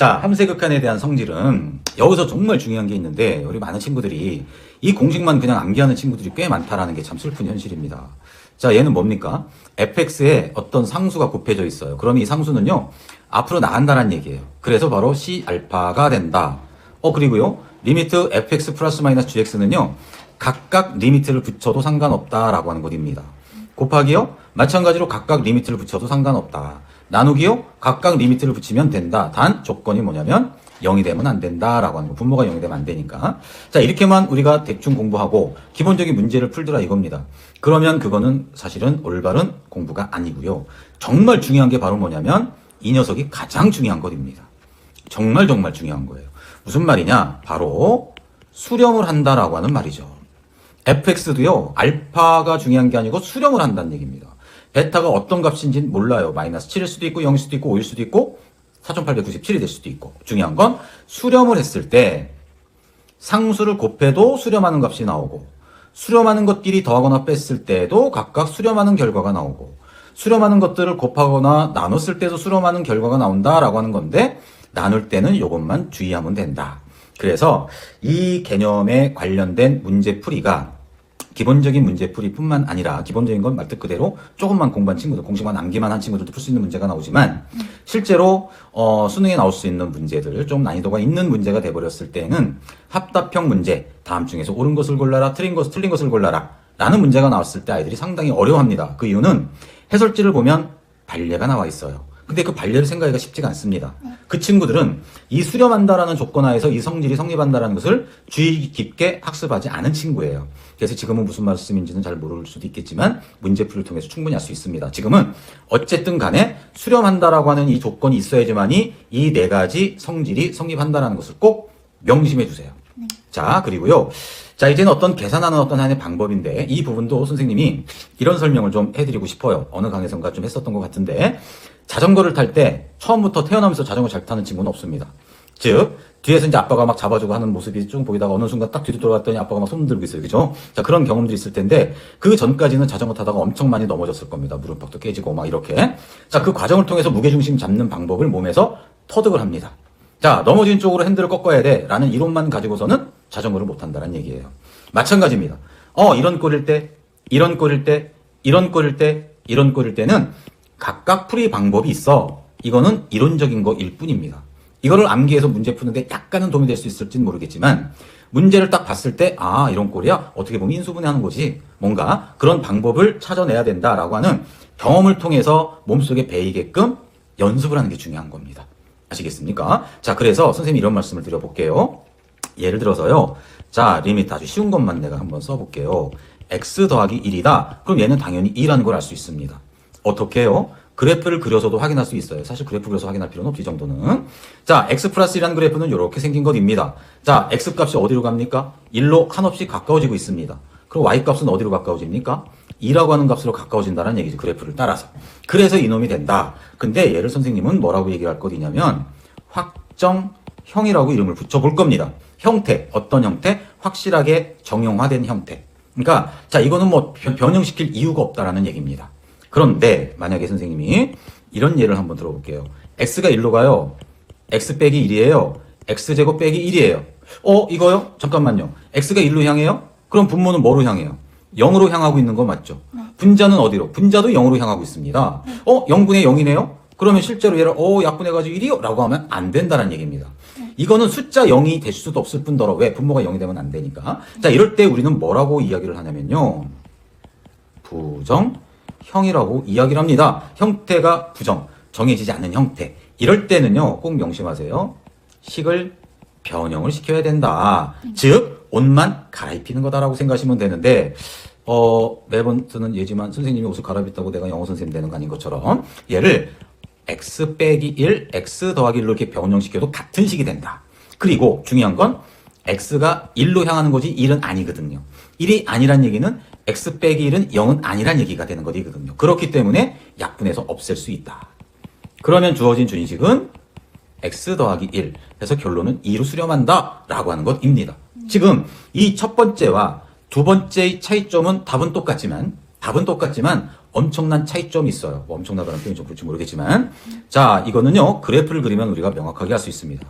자, 함수의 극한에 대한 성질은 여기서 정말 중요한 게 있는데 우리 많은 친구들이 이 공식만 그냥 암기하는 친구들이 꽤 많다라는 게 참 슬픈 현실입니다. 자, 얘는 뭡니까? fx에 어떤 상수가 곱해져 있어요. 그럼 이 상수는요, 앞으로 나간다는 얘기예요. 그래서 바로 C알파가 된다. 그리고요, 리미트 fx 플러스 마이너스 gx는요, 각각 리미트를 붙여도 상관없다라고 하는 것입니다. 곱하기요, 마찬가지로 각각 리미트를 붙여도 상관없다. 나누기요, 각각 리미트를 붙이면 된다. 단 조건이 뭐냐면 0이 되면 안 된다라고 하는 거. 분모가 0이 되면 안 되니까. 자, 이렇게만 우리가 대충 공부하고 기본적인 문제를 풀더라 이겁니다. 그러면 그거는 사실은 올바른 공부가 아니고요. 정말 중요한 게 바로 뭐냐면 이 녀석이 가장 중요한 것입니다. 정말 중요한 거예요. 무슨 말이냐? 바로 수렴을 한다라고 하는 말이죠. fx도요, 알파가 중요한 게 아니고 수렴을 한다는 얘기입니다. 베타가 어떤 값인지 몰라요. 마이너스 7일 수도 있고 0일 수도 있고 5일 수도 있고 4897이 될 수도 있고. 중요한 건 수렴을 했을 때 상수를 곱해도 수렴하는 값이 나오고, 수렴하는 것끼리 더하거나 뺐을 때도 각각 수렴하는 결과가 나오고, 수렴하는 것들을 곱하거나 나눴을 때도 수렴하는 결과가 나온다라고 하는 건데, 나눌 때는 이것만 주의하면 된다. 그래서 이 개념에 관련된 문제풀이가 기본적인 문제풀이뿐만 아니라 기본적인 건 말 그대로 조금만 공부한 친구들, 공식만 암기만 한 친구들도 풀 수 있는 문제가 나오지만 실제로 수능에 나올 수 있는 문제들, 좀 난이도가 있는 문제가 돼버렸을 때는 합답형 문제, 다음 중에서 옳은 것을 골라라, 틀린 것을 골라라 라는 문제가 나왔을 때 아이들이 상당히 어려워합니다. 그 이유는 해설지를 보면 발례가 나와 있어요. 근데 그 발례를 생각하기가 쉽지가 않습니다. 그 친구들은 이 수렴한다라는 조건 하에서 이 성질이 성립한다라는 것을 주의 깊게 학습하지 않은 친구예요. 그래서 지금은 무슨 말씀인지는 잘 모를 수도 있겠지만 문제풀이를 통해서 충분히 알 수 있습니다. 지금은 어쨌든 간에 수렴한다라고 하는 이 조건이 있어야지만이 이 네 가지 성질이 성립한다라는 것을 꼭 명심해 주세요. 자, 그리고요. 자, 이제는 어떤 계산하는 어떤 하나의 방법인데 이 부분도 선생님이 이런 설명을 좀 해드리고 싶어요. 어느 강의선가 좀 했었던 것 같은데 자전거를 탈 때 처음부터 태어나면서 자전거 잘 타는 친구는 없습니다. 즉 뒤에서 이제 아빠가 막 잡아주고 하는 모습이 쭉 보이다가 어느 순간 딱 뒤로 돌아갔더니 아빠가 막 손 들고 있어요. 그죠? 자, 그런 경험들이 있을 텐데 그 전까지는 자전거 타다가 엄청 많이 넘어졌을 겁니다. 무릎팍도 깨지고 막 이렇게. 자, 그 과정을 통해서 무게중심 잡는 방법을 몸에서 터득을 합니다. 자, 넘어진 쪽으로 핸들을 꺾어야 돼 라는 이론만 가지고서는 자전거를 못 한다는 얘기예요. 마찬가지입니다. 이런 꼴일 때, 이런 꼴일 때, 이런 꼴일 때, 이런 꼴일 때는 각각 풀이 방법이 있어. 이거는 이론적인 거일 뿐입니다. 이거를 암기해서 문제 푸는데 약간은 도움이 될 수 있을지는 모르겠지만 문제를 딱 봤을 때 이런 꼴이야? 어떻게 보면 인수분해하는 거지. 뭔가 그런 방법을 찾아내야 된다라고 하는 경험을 통해서 몸속에 배이게끔 연습을 하는 게 중요한 겁니다. 아시겠습니까? 자, 그래서 선생님이 이런 말씀을 드려볼게요. 예를 들어서요. 자, 리미트 아주 쉬운 것만 내가 한번 써볼게요. x 더하기 1이다. 그럼 얘는 당연히 2라는 걸 알 수 있습니다. 어떻게 해요? 그래프를 그려서도 확인할 수 있어요. 사실 그래프 그려서 확인할 필요는 없지, 이 정도는. 자, x 플러스 1이라는 그래프는 이렇게 생긴 것입니다. 자, x 값이 어디로 갑니까? 1로 한없이 가까워지고 있습니다. 그럼 y 값은 어디로 가까워집니까? 2라고 하는 값으로 가까워진다는 얘기죠. 그래프를 따라서. 그래서 이놈이 된다. 근데 얘를 선생님은 뭐라고 얘기를 할 것이냐면 확정형이라고 이름을 붙여볼 겁니다. 형태, 어떤 형태? 확실하게 정형화된 형태. 그러니까 자, 이거는 뭐 변형시킬 이유가 없다라는 얘기입니다. 그런데 만약에 선생님이 이런 예를 한번 들어볼게요. x가 1로 가요. x 빼기 1이에요. x제곱 빼기 1이에요. 이거요? 잠깐만요. x가 1로 향해요? 그럼 분모는 뭐로 향해요? 0으로 향하고 있는 거 맞죠? 네. 분자는 어디로? 분자도 0으로 향하고 있습니다. 0분의 0이네요? 그러면 실제로 얘를 약분해가지고 1이요? 라고 하면 안 된다는 얘기입니다. 이거는 숫자 0이 될 수도 없을 뿐더러 왜? 분모가 0이 되면 안 되니까. 자, 이럴 때 우리는 뭐라고 이야기를 하냐면요. 부정형이라고 이야기를 합니다. 형태가 부정, 정해지지 않는 형태. 이럴 때는요, 꼭 명심하세요. 식을 변형을 시켜야 된다. 즉, 옷만 갈아입히는 거다라고 생각하시면 되는데, 매번 쓰는 예지만 선생님이 옷을 갈아입혔다고 내가 영어 선생님 되는 거 아닌 것처럼 얘를 x 빼기 1, x 더하기 1로 이렇게 변형시켜도 같은 식이 된다. 그리고 중요한 건 x가 1로 향하는 거지 1은 아니거든요. 1이 아니란 얘기는 x 빼기 1은 0은 아니란 얘기가 되는 거거든요. 그렇기 때문에 약분해서 없앨 수 있다. 그러면 주어진 준식은 x 더하기 1 해서 결론은 2로 수렴한다 라고 하는 것입니다. 지금 이 첫 번째와 두 번째의 차이점은 답은 똑같지만 답은 똑같지만 엄청난 차이점이 있어요. 뭐 엄청나다는 표현이 좀 그럴지 모르겠지만. 자, 이거는요, 그래프를 그리면 우리가 명확하게 할 수 있습니다.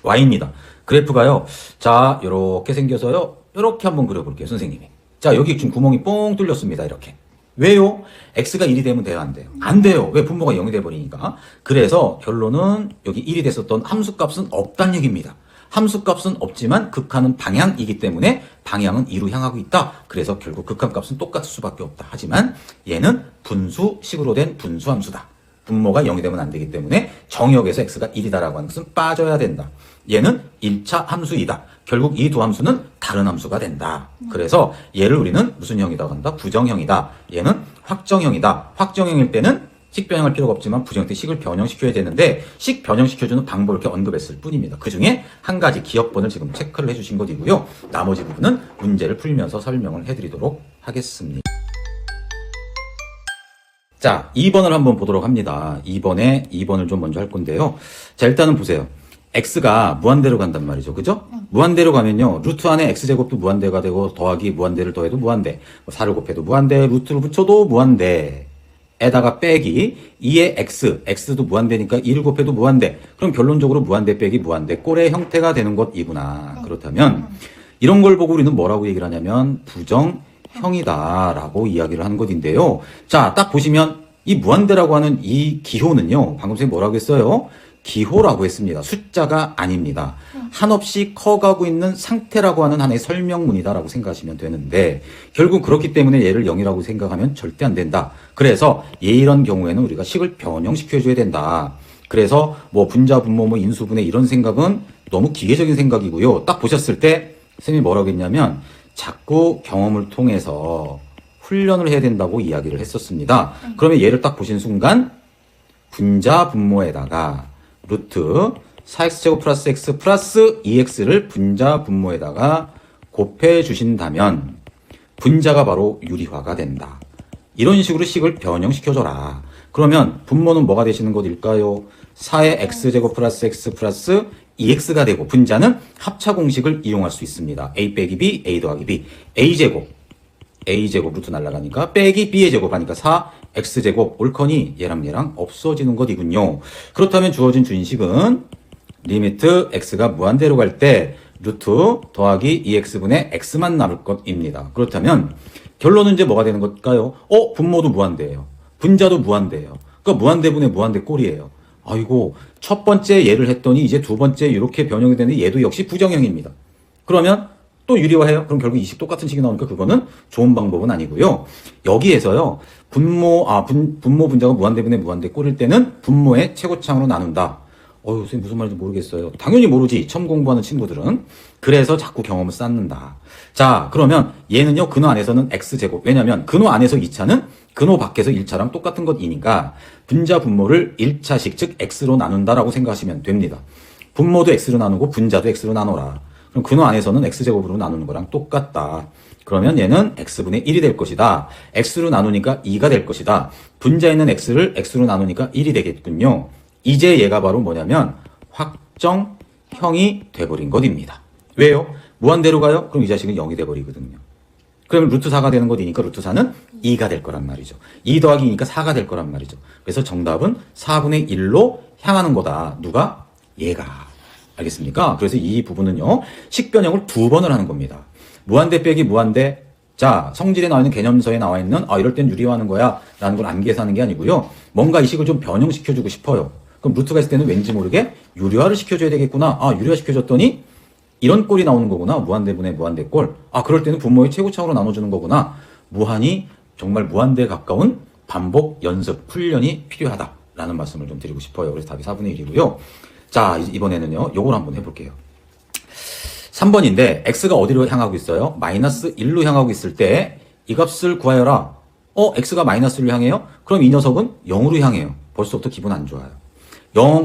Y입니다. 그래프가요, 자, 요렇게 생겨서요, 요렇게 한번 그려볼게요, 선생님이. 자, 여기 지금 구멍이 뽕 뚫렸습니다, 이렇게. 왜요? X가 1이 되면 돼요, 안 돼요? 안 돼요. 왜? 분모가 0이 돼버리니까. 그래서 결론은 여기 1이 됐었던 함수값은 없다는 얘기입니다. 함수값은 없지만 극한은 방향이기 때문에 방향은 2로 향하고 있다. 그래서 결국 극한값은 똑같을 수밖에 없다. 하지만 얘는 분수식으로 된 분수함수다. 분모가 0이 되면 안 되기 때문에 정역에서 x가 1이다라고 하는 것은 빠져야 된다. 얘는 1차 함수이다. 결국 이 두 함수는 다른 함수가 된다. 그래서 얘를 우리는 무슨 형이라고 한다? 부정형이다. 얘는 확정형이다. 확정형일 때는 식 변형할 필요가 없지만 부정형 때 식을 변형시켜야 되는데 식 변형시켜주는 방법을 이렇게 언급했을 뿐입니다. 그 중에 한 가지 기억번을 지금 체크를 해주신 것이고요. 나머지 부분은 문제를 풀면서 설명을 해드리도록 하겠습니다. 자, 2번을 한번 보도록 합니다. 2번을 좀 먼저 할 건데요. 자, 일단은 보세요. x가 무한대로 간단 말이죠. 그죠? 무한대로 가면요. 루트 안에 x제곱도 무한대가 되고 더하기 무한대를 더해도 무한대. 4를 곱해도 무한대, 루트를 붙여도 무한대. 에다가 빼기 2의 x도 무한대니까 2를 곱해도 무한대. 그럼 결론적으로 무한대 빼기 무한대 꼴의 형태가 되는 것이구나. 그렇다면 이런 걸 보고 우리는 뭐라고 얘기를 하냐면 부정형이다라고 이야기를 하는 것인데요. 자, 딱 보시면 이 무한대라고 하는 이 기호는요. 방금 전에 뭐라고 했어요? 기호라고 했습니다. 숫자가 아닙니다. 한없이 커가고 있는 상태라고 하는 하나의 설명문이다라고 생각하시면 되는데 결국 그렇기 때문에 얘를 0이라고 생각하면 절대 안 된다. 그래서 이런 경우에는 우리가 식을 변형시켜줘야 된다. 그래서 뭐 분자, 분모, 뭐 인수분해 이런 생각은 너무 기계적인 생각이고요. 딱 보셨을 때 선생님이 뭐라고 했냐면 자꾸 경험을 통해서 훈련을 해야 된다고 이야기를 했었습니다. 그러면 얘를 딱 보신 순간 분자, 분모에다가 루트 4x제곱 플러스 x 플러스 2x를 분자 분모에다가 곱해 주신다면 분자가 바로 유리화가 된다. 이런 식으로 식을 변형시켜줘라. 그러면 분모는 뭐가 되시는 것일까요? 4의 x제곱 플러스 x 플러스 2x가 되고 분자는 합차 공식을 이용할 수 있습니다. a 빼기 b, a 더하기 b. a제곱 루트 날라가니까 빼기 b의 제곱하니까 4x제곱 옳거니 얘랑 없어지는 것이군요. 그렇다면 주어진 준식은 리미트 x가 무한대로 갈 때 루트 더하기 2x분의 x만 남을 것입니다. 그렇다면 결론은 이제 뭐가 되는 걸까요? 분모도 무한대예요. 분자도 무한대예요. 그러니까 무한대분의 무한대 꼴이에요. 아이고 첫 번째 예를 했더니 이제 두 번째 이렇게 변형이 되는데 얘도 역시 부정형입니다. 그러면 또 유리화해요? 그럼 결국 이 식 똑같은 식이 나오니까 그거는 좋은 방법은 아니고요. 여기에서요. 분모 분자가 무한대분의 무한대 꼴일 때는 분모의 최고차항으로 나눈다. 선생님 무슨 말인지 모르겠어요. 당연히 모르지. 처음 공부하는 친구들은. 그래서 자꾸 경험을 쌓는다. 자, 그러면 얘는요. 근호 안에서는 x제곱. 왜냐면 근호 안에서 2차는 근호 밖에서 1차랑 똑같은 것이니까 분자 분모를 1차식 즉 x로 나눈다라고 생각하시면 됩니다. 분모도 x로 나누고 분자도 x로 나눠라. 그럼 근호 안에서는 x제곱으로 나누는 거랑 똑같다. 그러면 얘는 x분의 1이 될 것이다. x로 나누니까 2가 될 것이다. 분자에 있는 x를 x로 나누니까 1이 되겠군요. 이제 얘가 바로 뭐냐면 확정형이 돼버린 것입니다. 왜요? 무한대로 가요? 그럼 이 자식은 0이 돼버리거든요. 그러면 루트 4가 되는 것이니까 루트 4는 2가 될 거란 말이죠. 2 더하기 2니까 4가 될 거란 말이죠. 그래서 정답은 4분의 1로 향하는 거다. 누가? 얘가. 알겠습니까? 그래서 이 부분은요. 식변형을 2번을 하는 겁니다. 무한대 빼기 무한대. 자, 성질에 나와 있는 개념서에 나와 있는 이럴 땐 유리화하는 거야 라는 걸 암기해서 게 아니고요. 뭔가 이 식을 좀 변형시켜주고 싶어요. 그럼 루트가 있을 때는 왠지 모르게 유리화를 시켜줘야 되겠구나. 유리화 시켜줬더니 이런 꼴이 나오는 거구나. 무한대분의 무한대 꼴. 그럴 때는 분모의 최고차항으로 나눠주는 거구나. 정말 무한대에 가까운 반복, 연습, 훈련이 필요하다라는 말씀을 좀 드리고 싶어요. 그래서 답이 4분의 1이고요. 자, 이번에는요. 요걸 한번 해볼게요. 3번인데 x가 어디로 향하고 있어요? 마이너스 1로 향하고 있을 때 이 값을 구하여라. x가 마이너스 1로 향해요? 그럼 이 녀석은 0으로 향해요. 벌써부터 기분 안 좋아요.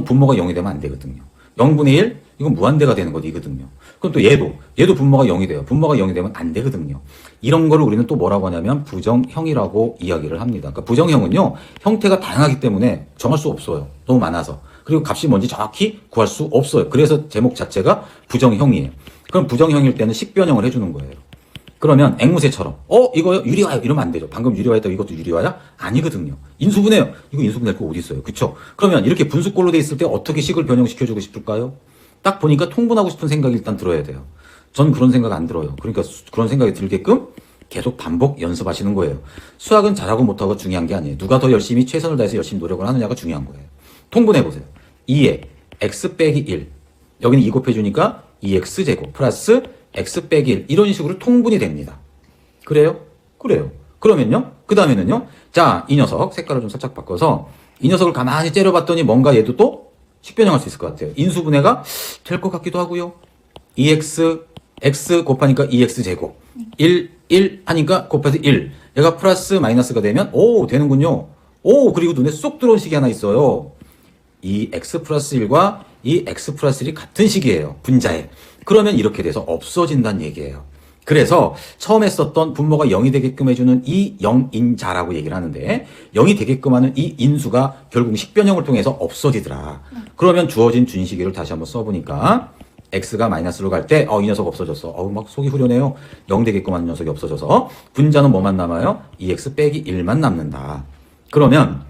분모가 0이 되면 안 되거든요. 0분의 1? 이건 무한대가 되는 것이거든요. 그럼 또 얘도 분모가 0이 돼요. 분모가 0이 되면 안 되거든요. 이런 거를 우리는 또 뭐라고 하냐면 부정형이라고 이야기를 합니다. 그러니까 부정형은요, 형태가 다양하기 때문에 정할 수 없어요. 너무 많아서. 그리고 값이 뭔지 정확히 구할 수 없어요. 그래서 제목 자체가 부정형이에요. 그럼 부정형일 때는 식변형을 해주는 거예요. 그러면 앵무새처럼 이거요 유리화요 이러면 안 되죠. 방금 유리화했다 이것도 유리화야? 아니거든요. 인수분해요. 이거 인수분해할 거 어디 있어요? 그쵸? 그러면 이렇게 분수꼴로 돼 있을 때 어떻게 식을 변형시켜주고 싶을까요? 딱 보니까 통분하고 싶은 생각이 일단 들어야 돼요. 전 그런 생각 안 들어요. 그러니까 그런 생각이 들게끔 계속 반복 연습하시는 거예요. 수학은 잘하고 못하고 중요한 게 아니에요. 누가 더 열심히 최선을 다해서 열심히 노력을 하느냐가 중요한 거예요. 통분해보세요. 2에 x 빼기 1. 여기는 2 곱해주니까 2x제곱 플러스 x 빼기 1. 이런 식으로 통분이 됩니다. 그래요? 그래요. 그러면요? 그 다음에는요? 자, 이 녀석 색깔을 좀 살짝 바꿔서 이 녀석을 가만히 째려봤더니 뭔가 얘도 또 식변형할 수 있을 것 같아요. 인수분해가 될 것 같기도 하고요. 2x, x 곱하니까 2x제곱. 1 하니까 곱해서 1. 얘가 플러스 마이너스가 되면 되는군요. 그리고 눈에 쏙 들어온 식이 하나 있어요. 이 x 플러스 1과 이 x 플러스 1이 같은 식이에요. 분자에. 그러면 이렇게 돼서 없어진다는 얘기예요. 그래서 처음에 썼던 분모가 0이 되게끔 해주는 이 0인자라고 얘기를 하는데 0이 되게끔 하는 이 인수가 결국 식변형을 통해서 없어지더라. 그러면 주어진 준식을 다시 한번 써보니까 x가 마이너스로 갈 때 이 녀석 없어졌어. 막 속이 후련해요. 0 되게끔 하는 녀석이 없어져서 분자는 뭐만 남아요? 2x 빼기 1만 남는다. 그러면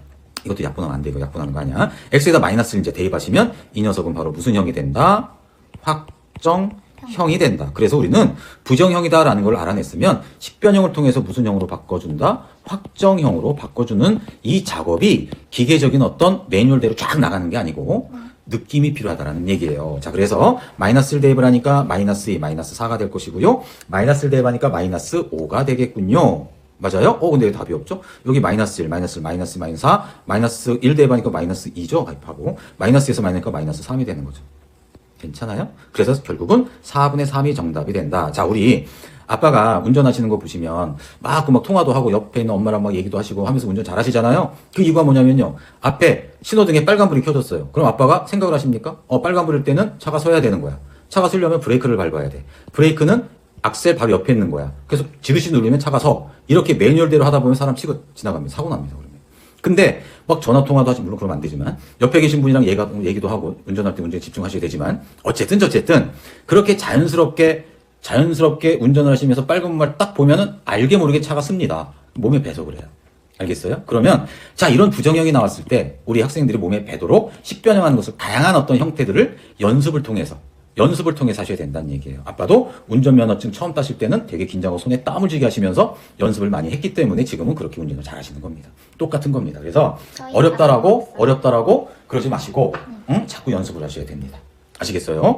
이것도 약분하면 안 돼. 이거 약분하는 거 아니야. x에다 마이너스를 이제 대입하시면 이 녀석은 바로 무슨 형이 된다? 확정형이 된다. 그래서 우리는 부정형이다라는 걸 알아냈으면 식변형을 통해서 무슨 형으로 바꿔준다? 확정형으로 바꿔주는 이 작업이 기계적인 어떤 매뉴얼대로 쫙 나가는 게 아니고 느낌이 필요하다라는 얘기예요. 자, 그래서 마이너스를 대입을 하니까 마이너스 2, 마이너스 4가 될 것이고요. 마이너스를 대입하니까 마이너스 5가 되겠군요. 맞아요? 근데 왜 답이 없죠? 여기 마이너스 1, 마이너스 4, 마이너스 1 대입하니까 마이너스 2죠? 바보. 마이너스에서 마이너스가 마이너스 3이 되는 거죠. 괜찮아요? 그래서 결국은 4분의 3이 정답이 된다. 자, 우리 아빠가 운전하시는 거 보시면 막 통화도 하고 옆에 있는 엄마랑 막 얘기도 하시고 하면서 운전 잘 하시잖아요? 그 이유가 뭐냐면요. 앞에 신호등에 빨간불이 켜졌어요. 그럼 아빠가 생각을 하십니까? 빨간불일 때는 차가 서야 되는 거야. 차가 서려면 브레이크를 밟아야 돼. 브레이크는 악셀 바로 옆에 있는 거야. 그래서 지그시 누르면 차가 서. 이렇게 매뉴얼대로 하다 보면 사람 치고 지나갑니다. 사고 납니다. 그러면. 근데 막 전화 통화도 하지 물론 그러면 안 되지만 옆에 계신 분이랑 얘기도 하고 운전할 때 운전에 집중하셔야 되지만 어쨌든 그렇게 자연스럽게 운전을 하시면서 빨간 불만 딱 보면은 알게 모르게 차가 씁니다. 몸에 배서 그래요. 알겠어요? 그러면 자 이런 부정형이 나왔을 때 우리 학생들이 몸에 배도록 식변형하는 것을 다양한 어떤 형태들을 연습을 통해서 하셔야 된다는 얘기예요. 아빠도 운전면허증 처음 따실 때는 되게 긴장하고 손에 땀을 쥐게 하시면서 연습을 많이 했기 때문에 지금은 그렇게 운전을 잘 하시는 겁니다. 똑같은 겁니다. 그래서 어렵다라고 그러지 마시고 자꾸 연습을 하셔야 됩니다. 아시겠어요?